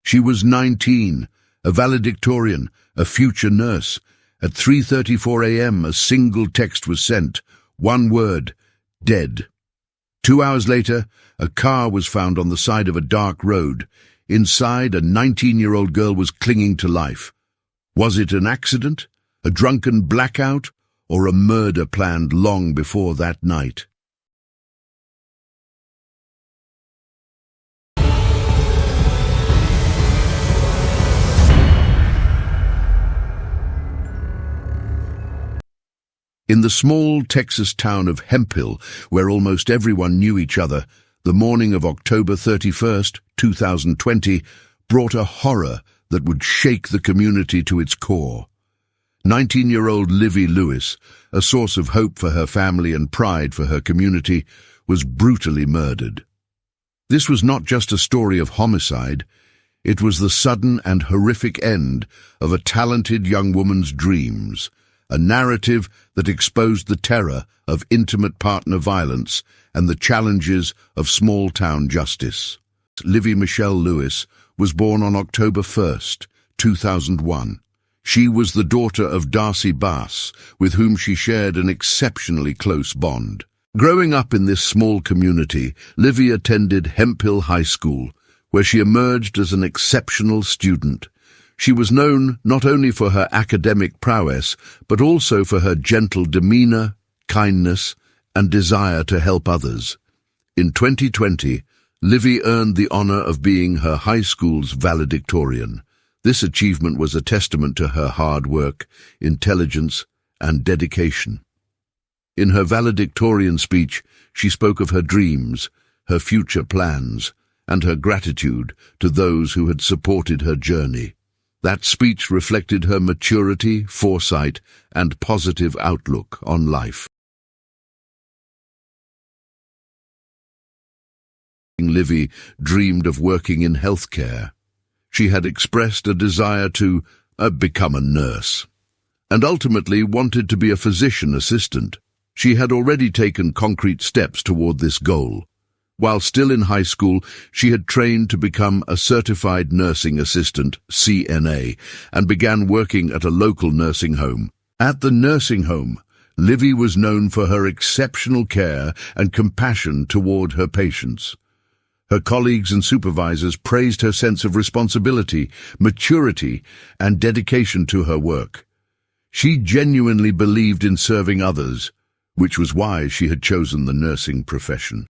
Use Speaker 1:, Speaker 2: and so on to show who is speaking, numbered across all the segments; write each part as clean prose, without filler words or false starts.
Speaker 1: She was 19, a valedictorian, a future nurse. At 3:34 a.m. a single text was sent. One word: dead. 2 hours later, a car was found on the side of a dark road. Inside, a 19-year-old girl was clinging to life. Was it an accident, a drunken blackout, or a murder planned long before that night? In the small Texas town of Hemphill, where almost everyone knew each other, the morning of October 31st, 2020, brought a horror that would shake the community to its core. 19-year-old Livye Lewis, a source of hope for her family and pride for her community, was brutally murdered. This was not just a story of homicide. It was the sudden and horrific end of a talented young woman's dreams, a narrative that exposed the terror of intimate partner violence and the challenges of small-town justice. Livye Michelle Lewis was born on October 1st, 2001. She was the daughter of Darcy Bass, with whom she shared an exceptionally close bond. Growing up in this small community, Livye attended Hemphill High School, where she emerged as an exceptional student. She was known not only for her academic prowess, but also for her gentle demeanor, kindness, and desire to help others. In 2020, Livye earned the honor of being her high school's valedictorian. This achievement was a testament to her hard work, intelligence, and dedication. In her valedictorian speech, she spoke of her dreams, her future plans, and her gratitude to those who had supported her journey. That speech reflected her maturity, foresight, and positive outlook on life. Livye dreamed of working in healthcare. She had expressed a desire to become a nurse, and ultimately wanted to be a physician assistant. She had already taken concrete steps toward this goal. While still in high school, she had trained to become a certified nursing assistant, CNA, and began working at a local nursing home. At the nursing home, Livye was known for her exceptional care and compassion toward her patients. Her colleagues and supervisors praised her sense of responsibility, maturity, and dedication to her work. She genuinely believed in serving others, which was why she had chosen the nursing profession.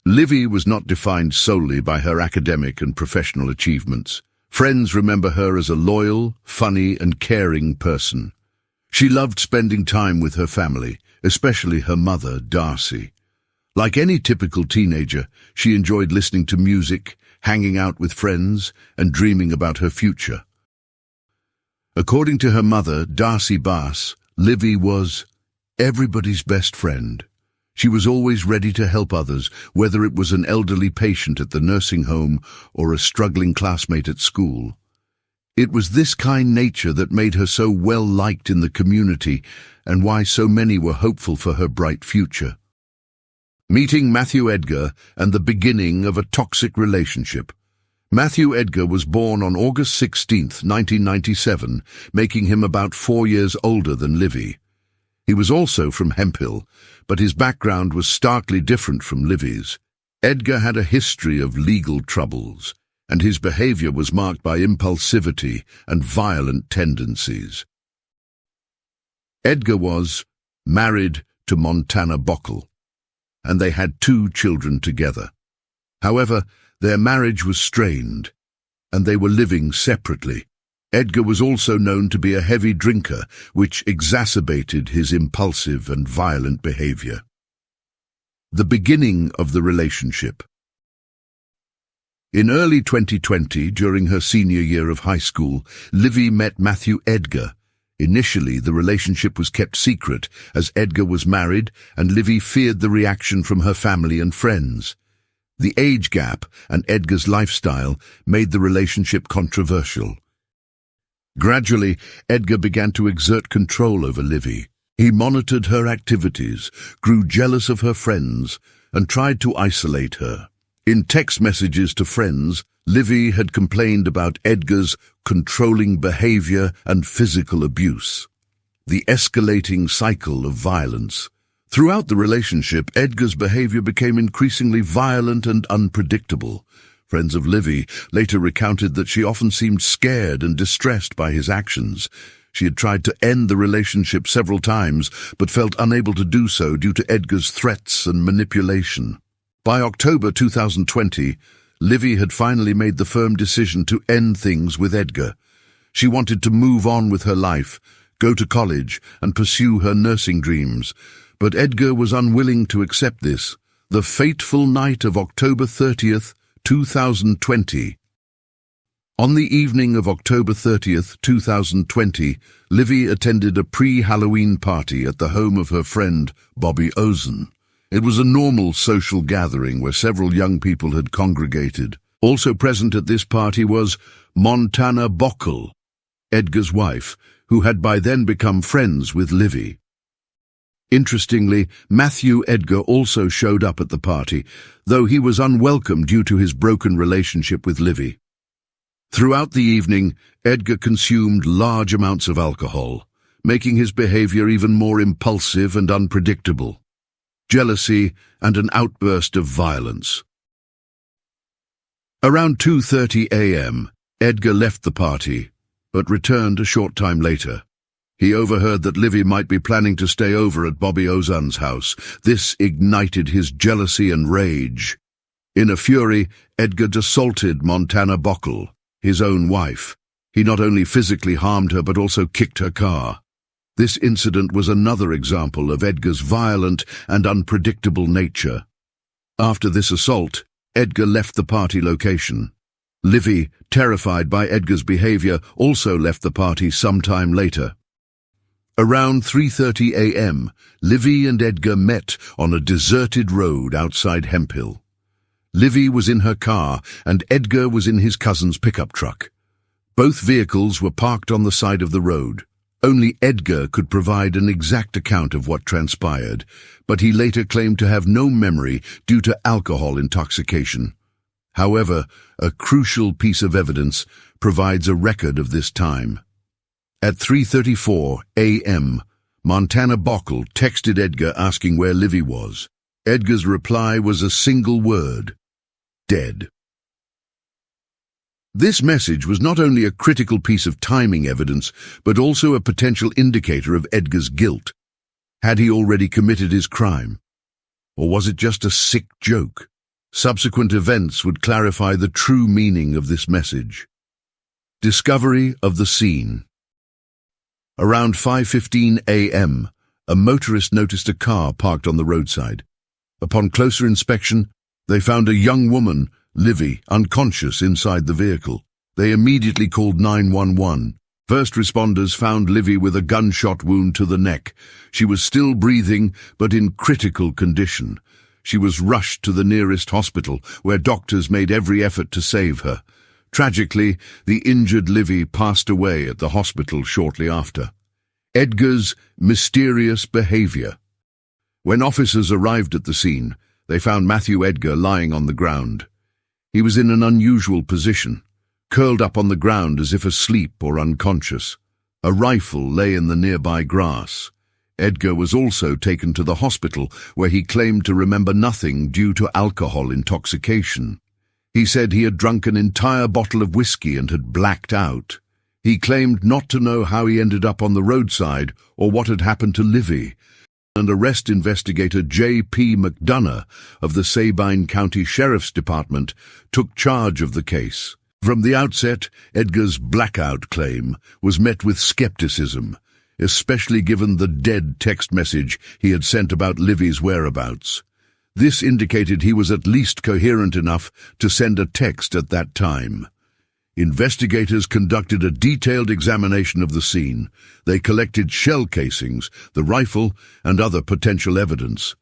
Speaker 1: Livye was not defined solely by her academic and professional achievements. Friends remember her as a loyal, funny, and caring person. She loved spending time with her family, especially her mother, Darcy. Like any typical teenager, she enjoyed listening to music, hanging out with friends, and dreaming about her future. According to her mother, Darcy Bass, Livye was everybody's best friend. She was always ready to help others, whether it was an elderly patient at the nursing home or a struggling classmate at school. It was this kind nature that made her so well liked in the community and why so many were hopeful for her bright future. Meeting Matthew Edgar and the beginning of a toxic relationship. Matthew Edgar was born on August 16, 1997, making him about 4 years older than Livye. He was also from Hemphill, but his background was starkly different from Livye's. Edgar had a history of legal troubles, and his behavior was marked by impulsivity and violent tendencies. Edgar was married to Montana Bockel, and they had 2 children together. However, their marriage was strained, and they were living separately. Edgar was also known to be a heavy drinker, which exacerbated his impulsive and violent behavior. The beginning of the relationship. In early 2020, during her senior year of high school, Livye met Matthew Edgar. Initially, the relationship was kept secret, as Edgar was married and Livye feared the reaction from her family and friends. The age gap and Edgar's lifestyle made the relationship controversial. Gradually, Edgar began to exert control over Livye. He monitored her activities, grew jealous of her friends, and tried to isolate her. In text messages to friends, Livye had complained about Edgar's controlling behavior and physical abuse. The escalating cycle of violence. Throughout the relationship, Edgar's behavior became increasingly violent and unpredictable. Friends of Livye later recounted that she often seemed scared and distressed by his actions. She had tried to end the relationship several times, but felt unable to do so due to Edgar's threats and manipulation. By October 2020, Livye had finally made the firm decision to end things with Edgar. She wanted to move on with her life, go to college, and pursue her nursing dreams. But Edgar was unwilling to accept this. The fateful night of October 30th, 2020. On the evening of October 30th, 2020, Livye attended a pre-Halloween party at the home of her friend, Bobby Ozan. It was a normal social gathering where several young people had congregated. Also present at this party was Montana Bockel, Edgar's wife, who had by then become friends with Livye. Interestingly, Matthew Edgar also showed up at the party, though he was unwelcome due to his broken relationship with Livye. Throughout the evening, Edgar consumed large amounts of alcohol, making his behavior even more impulsive and unpredictable. Jealousy and an outburst of violence. Around 2:30 a.m., Edgar left the party, but returned a short time later. He overheard that Livye might be planning to stay over at Bobby Ozan's house. This ignited his jealousy and rage. In a fury, Edgar assaulted Montana Bockel, his own wife. He not only physically harmed her but also kicked her car. This incident was another example of Edgar's violent and unpredictable nature. After this assault, Edgar left the party location. Livye, terrified by Edgar's behavior, also left the party sometime later. Around 3:30 a.m., Livye and Edgar met on a deserted road outside Hemphill. Livye was in her car and Edgar was in his cousin's pickup truck. Both vehicles were parked on the side of the road. Only Edgar could provide an exact account of what transpired, but he later claimed to have no memory due to alcohol intoxication. However, a crucial piece of evidence provides a record of this time. At 3:34 a.m., Montana Bockel texted Edgar asking where Livye was. Edgar's reply was a single word: dead. This message was not only a critical piece of timing evidence, but also a potential indicator of Edgar's guilt. Had he already committed his crime? Or was it just a sick joke? Subsequent events would clarify the true meaning of this message. Discovery of the scene. Around 5:15 a.m., a motorist noticed a car parked on the roadside. Upon closer inspection, they found a young woman, Livye, unconscious inside the vehicle. They immediately called 911. First responders found Livye with a gunshot wound to the neck. She was still breathing, but in critical condition. She was rushed to the nearest hospital, where doctors made every effort to save her. Tragically, the injured Livye passed away at the hospital shortly after. Edgar's mysterious behavior. When officers arrived at the scene, they found Matthew Edgar lying on the ground. He was in an unusual position, curled up on the ground as if asleep or unconscious. A rifle lay in the nearby grass. Edgar was also taken to the hospital, where he claimed to remember nothing due to alcohol intoxication. He said he had drunk an entire bottle of whiskey and had blacked out. He claimed not to know how he ended up on the roadside or what had happened to Livye. And arrest investigator J.P. McDonough of the Sabine County Sheriff's Department took charge of the case. From the outset, Edgar's blackout claim was met with skepticism, especially given the dead text message he had sent about Livye's whereabouts. This indicated he was at least coherent enough to send a text at that time. Investigators conducted a detailed examination of the scene. They collected shell casings, the rifle, and other potential evidence.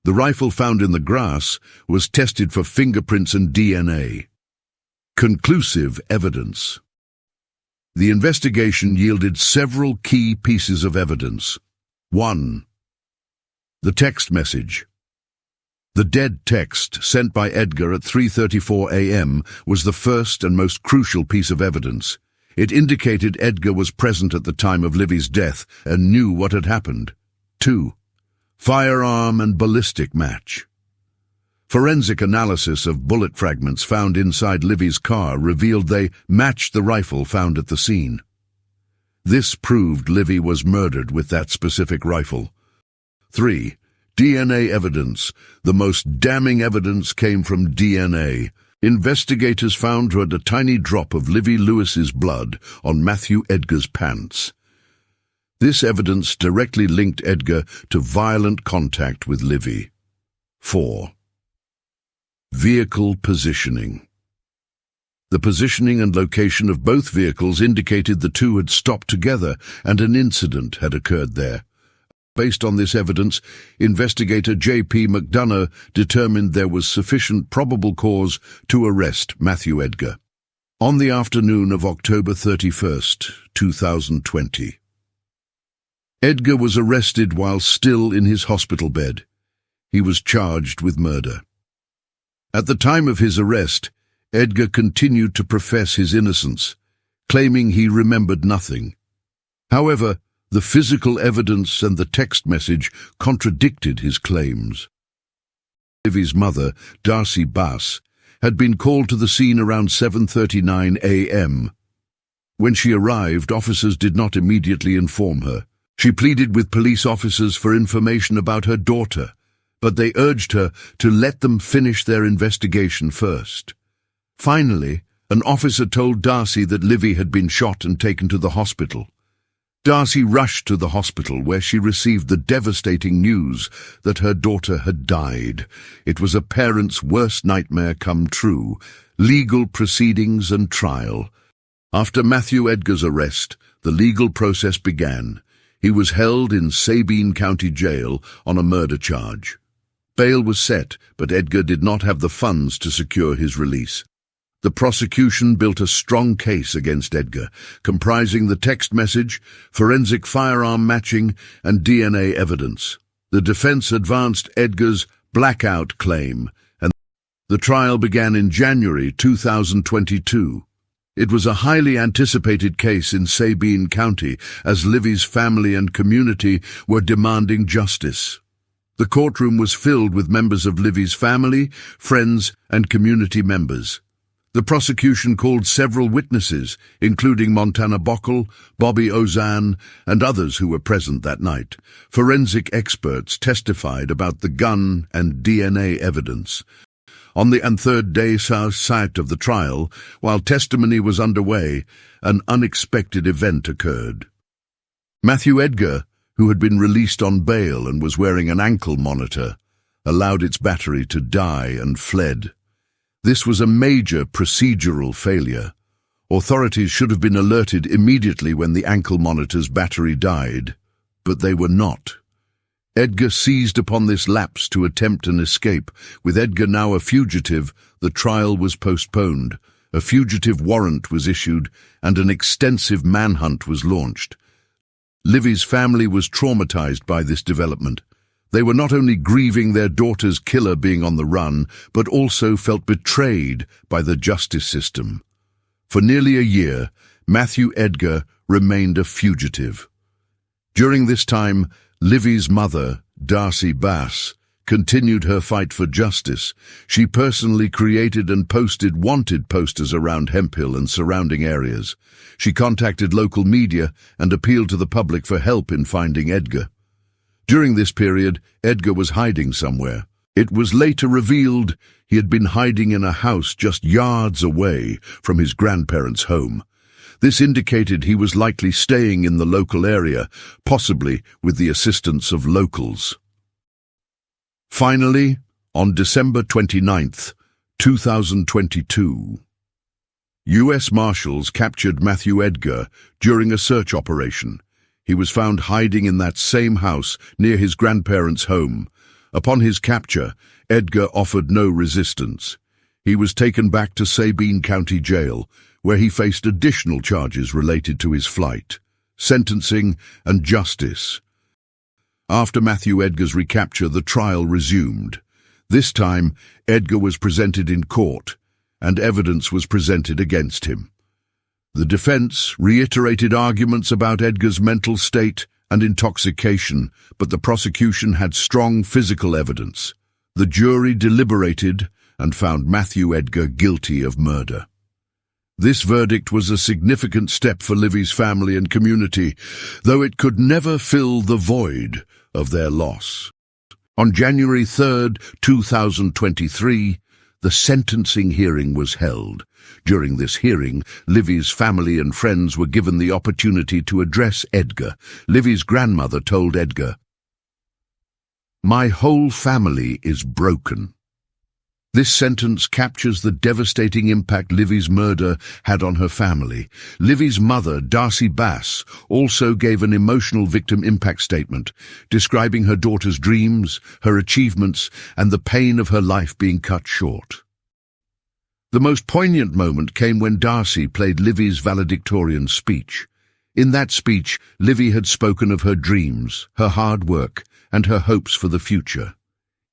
Speaker 1: The rifle found in the grass was tested for fingerprints and DNA. Conclusive evidence. The investigation yielded several key pieces of evidence. 1. The text message. The dead text sent by Edgar at 3:34 a.m. was the first and most crucial piece of evidence. It indicated Edgar was present at the time of Livye's death and knew what had happened. 2. Firearm and ballistic match. Forensic analysis of bullet fragments found inside Livye's car revealed they matched the rifle found at the scene. This proved Livye was murdered with that specific rifle. 3. DNA evidence. The most damning evidence came from DNA. Investigators found a tiny drop of Livye Lewis's blood on Matthew Edgar's pants. This evidence directly linked Edgar to violent contact with Livye. 4. Vehicle positioning. The positioning and location of both vehicles indicated the two had stopped together and an incident had occurred there. Based on this evidence, investigator J.P. McDonough determined there was sufficient probable cause to arrest Matthew Edgar. On the afternoon of October 31st, 2020, Edgar was arrested while still in his hospital bed. He was charged with murder. At the time of his arrest, Edgar continued to profess his innocence, claiming he remembered nothing. However, the physical evidence and the text message contradicted his claims. Livye's mother, Darcy Bass, had been called to the scene around 7:39 a.m. When she arrived, officers did not immediately inform her. She pleaded with police officers for information about her daughter, but they urged her to let them finish their investigation first. Finally, an officer told Darcy that Livye had been shot and taken to the hospital. Darcy rushed to the hospital where she received the devastating news that her daughter had died. It was a parent's worst nightmare come true: legal proceedings and trial. After Matthew Edgar's arrest, the legal process began. He was held in Sabine County Jail on a murder charge. Bail was set, but Edgar did not have the funds to secure his release. The prosecution built a strong case against Edgar, comprising the text message, forensic firearm matching, and DNA evidence. The defense advanced Edgar's blackout claim, and the trial began in January 2022. It was a highly anticipated case in Sabine County, as Livye's family and community were demanding justice. The courtroom was filled with members of Livye's family, friends, and community members. The prosecution called several witnesses, including Montana Bockel, Bobby Ozan, and others who were present that night. Forensic experts testified about the gun and DNA evidence. On the third day site of the trial, while testimony was underway, an unexpected event occurred. Matthew Edgar, who had been released on bail and was wearing an ankle monitor, allowed its battery to die and fled. This was a major procedural failure. Authorities should have been alerted immediately when the ankle monitor's battery died, but they were not. Edgar seized upon this lapse to attempt an escape. With Edgar now a fugitive, the trial was postponed. A fugitive warrant was issued, and an extensive manhunt was launched. Livye's family was traumatized by this development. They were not only grieving their daughter's killer being on the run, but also felt betrayed by the justice system. For nearly a year, Matthew Edgar remained a fugitive. During this time, Livye's mother, Darcy Bass, continued her fight for justice. She personally created and posted wanted posters around Hemphill and surrounding areas. She contacted local media and appealed to the public for help in finding Edgar. During this period, Edgar was hiding somewhere. It was later revealed he had been hiding in a house just yards away from his grandparents' home. This indicated he was likely staying in the local area, possibly with the assistance of locals. Finally, on December 29th, 2022, U.S. Marshals captured Matthew Edgar during a search operation. He was found hiding in that same house near his grandparents' home. Upon his capture, Edgar offered no resistance. He was taken back to Sabine County Jail, where he faced additional charges related to his flight, sentencing, and justice. After Matthew Edgar's recapture, the trial resumed. This time, Edgar was presented in court, and evidence was presented against him. The defense reiterated arguments about Edgar's mental state and intoxication, but the prosecution had strong physical evidence. The jury deliberated and found Matthew Edgar guilty of murder. This verdict was a significant step for Livye's family and community, though it could never fill the void of their loss. On January 3, 2023, the sentencing hearing was held. During this hearing, Livye's family and friends were given the opportunity to address Edgar. Livye's grandmother told Edgar, "My whole family is broken." This sentence captures the devastating impact Livye's murder had on her family. Livye's mother, Darcy Bass, also gave an emotional victim impact statement, describing her daughter's dreams, her achievements, and the pain of her life being cut short. The most poignant moment came when Darcy played Livye's valedictorian speech. In that speech, Livye had spoken of her dreams, her hard work, and her hopes for the future.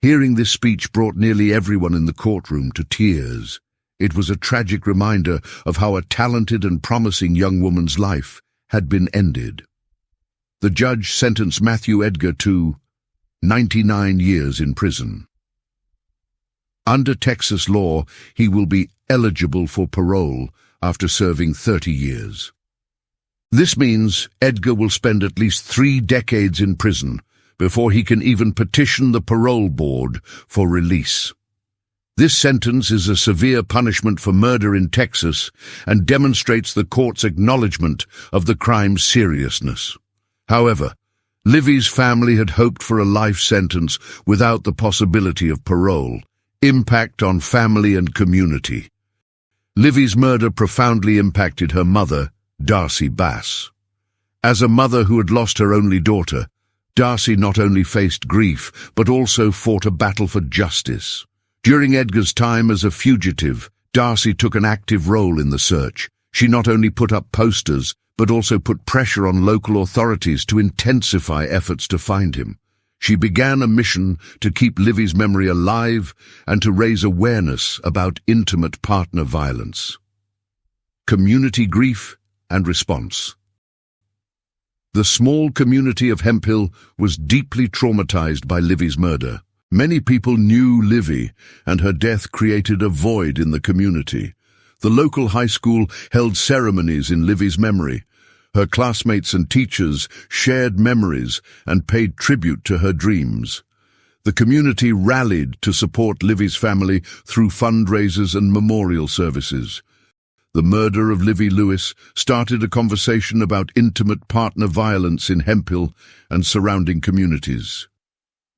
Speaker 1: Hearing this speech brought nearly everyone in the courtroom to tears. It was a tragic reminder of how a talented and promising young woman's life had been ended. The judge sentenced Matthew Edgar to 99 years in prison. Under Texas law, he will be eligible for parole after serving 30 years. This means Edgar will spend at least 3 decades in prison before he can even petition the parole board for release. This sentence is a severe punishment for murder in Texas and demonstrates the court's acknowledgement of the crime's seriousness. However, Livye's family had hoped for a life sentence without the possibility of parole. Impact on family and community. Livye's murder profoundly impacted her mother, Darcy Bass. As a mother who had lost her only daughter, Darcy not only faced grief, but also fought a battle for justice. During Edgar's time as a fugitive, Darcy took an active role in the search. She not only put up posters, but also put pressure on local authorities to intensify efforts to find him. She began a mission to keep Livye's memory alive and to raise awareness about intimate partner violence. Community grief and response. The small community of Hemphill was deeply traumatized by Livye's murder. Many people knew Livye, and her death created a void in the community. The local high school held ceremonies in Livye's memory. Her classmates and teachers shared memories and paid tribute to her dreams. The community rallied to support Livye's family through fundraisers and memorial services. The murder of Livye Lewis started a conversation about intimate partner violence in Hemphill and surrounding communities.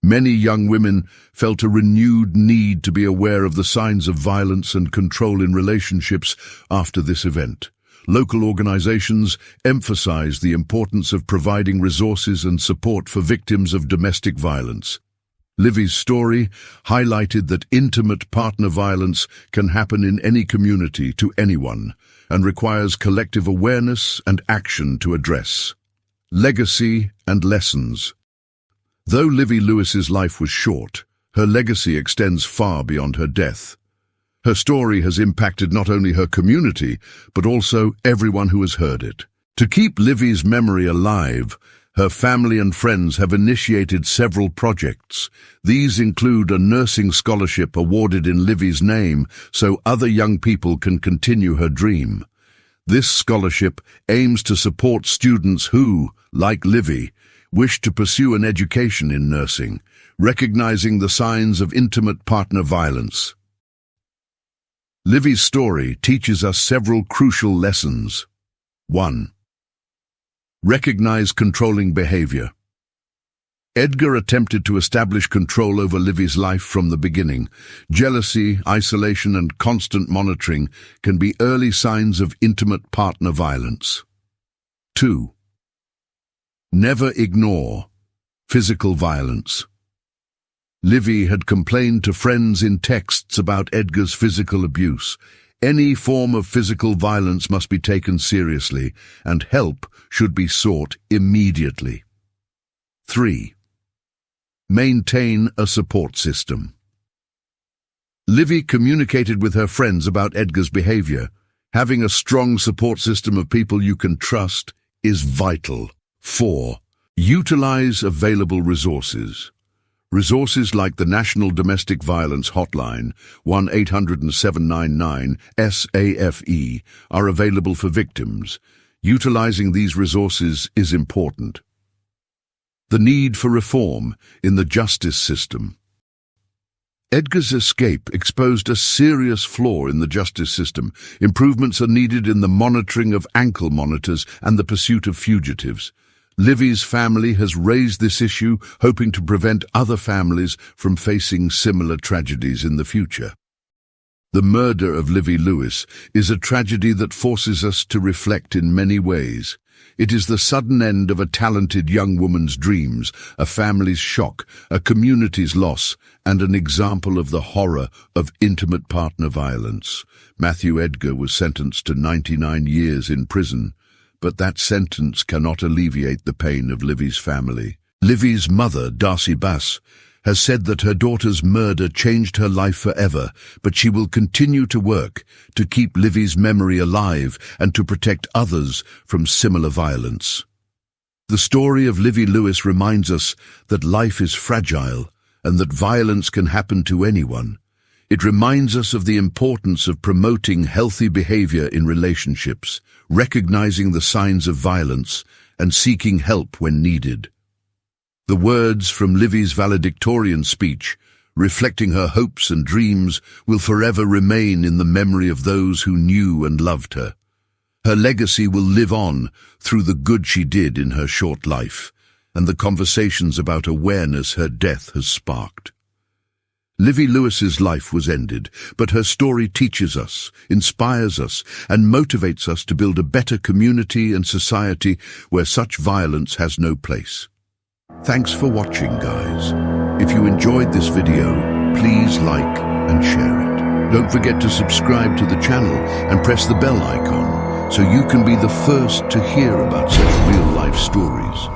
Speaker 1: Many young women felt a renewed need to be aware of the signs of violence and control in relationships after this event. Local organizations emphasized the importance of providing resources and support for victims of domestic violence. Livye's story highlighted that intimate partner violence can happen in any community to anyone and requires collective awareness and action to address. Legacy and lessons. Though Livye Lewis's life was short, her legacy extends far beyond her death. Her story has impacted not only her community, but also everyone who has heard it. To keep Livye's memory alive, her family and friends have initiated several projects. These include a nursing scholarship awarded in Livye's name so other young people can continue her dream. This scholarship aims to support students who, like Livye, wish to pursue an education in nursing, recognizing the signs of intimate partner violence. Livye's story teaches us several crucial lessons. 1. Recognize controlling behavior. Edgar attempted to establish control over Livye's life from the beginning. Jealousy, isolation, and constant monitoring can be early signs of intimate partner violence. 2. Never ignore physical violence. Livye had complained to friends in texts about Edgar's physical abuse. Any form of physical violence must be taken seriously, and help should be sought immediately. 3. Maintain a support system. Livy communicated with her friends about Edgar's behavior. Having a strong support system of people you can trust is vital. 4. Utilize available resources. Resources like the National Domestic Violence Hotline, 1-800-799-SAFE, are available for victims. Utilizing these resources is important. The need for reform in the justice system. Edgar's escape exposed a serious flaw in the justice system. Improvements are needed in the monitoring of ankle monitors and the pursuit of fugitives. Livy's family has raised this issue, hoping to prevent other families from facing similar tragedies in the future. The murder of Livye Lewis is a tragedy that forces us to reflect in many ways. It is the sudden end of a talented young woman's dreams, a family's shock, a community's loss, and an example of the horror of intimate partner violence. Matthew Edgar was sentenced to 99 years in prison, but that sentence cannot alleviate the pain of Livy's family. Livy's mother, Darcy Bass, has said that her daughter's murder changed her life forever, but she will continue to work to keep Livy's memory alive and to protect others from similar violence. The story of Livye Lewis reminds us that life is fragile and that violence can happen to anyone. It reminds us of the importance of promoting healthy behavior in relationships, recognizing the signs of violence, and seeking help when needed. The words from Livye's valedictorian speech, reflecting her hopes and dreams, will forever remain in the memory of those who knew and loved her. Her legacy will live on through the good she did in her short life, and the conversations about awareness her death has sparked. Livye Lewis's life was ended, but her story teaches us, inspires us, and motivates us to build a better community and society where such violence has no place. Thanks for watching, guys. If you enjoyed this video, please like and share it. Don't forget to subscribe to the channel and press the bell icon so you can be the first to hear about such real-life stories.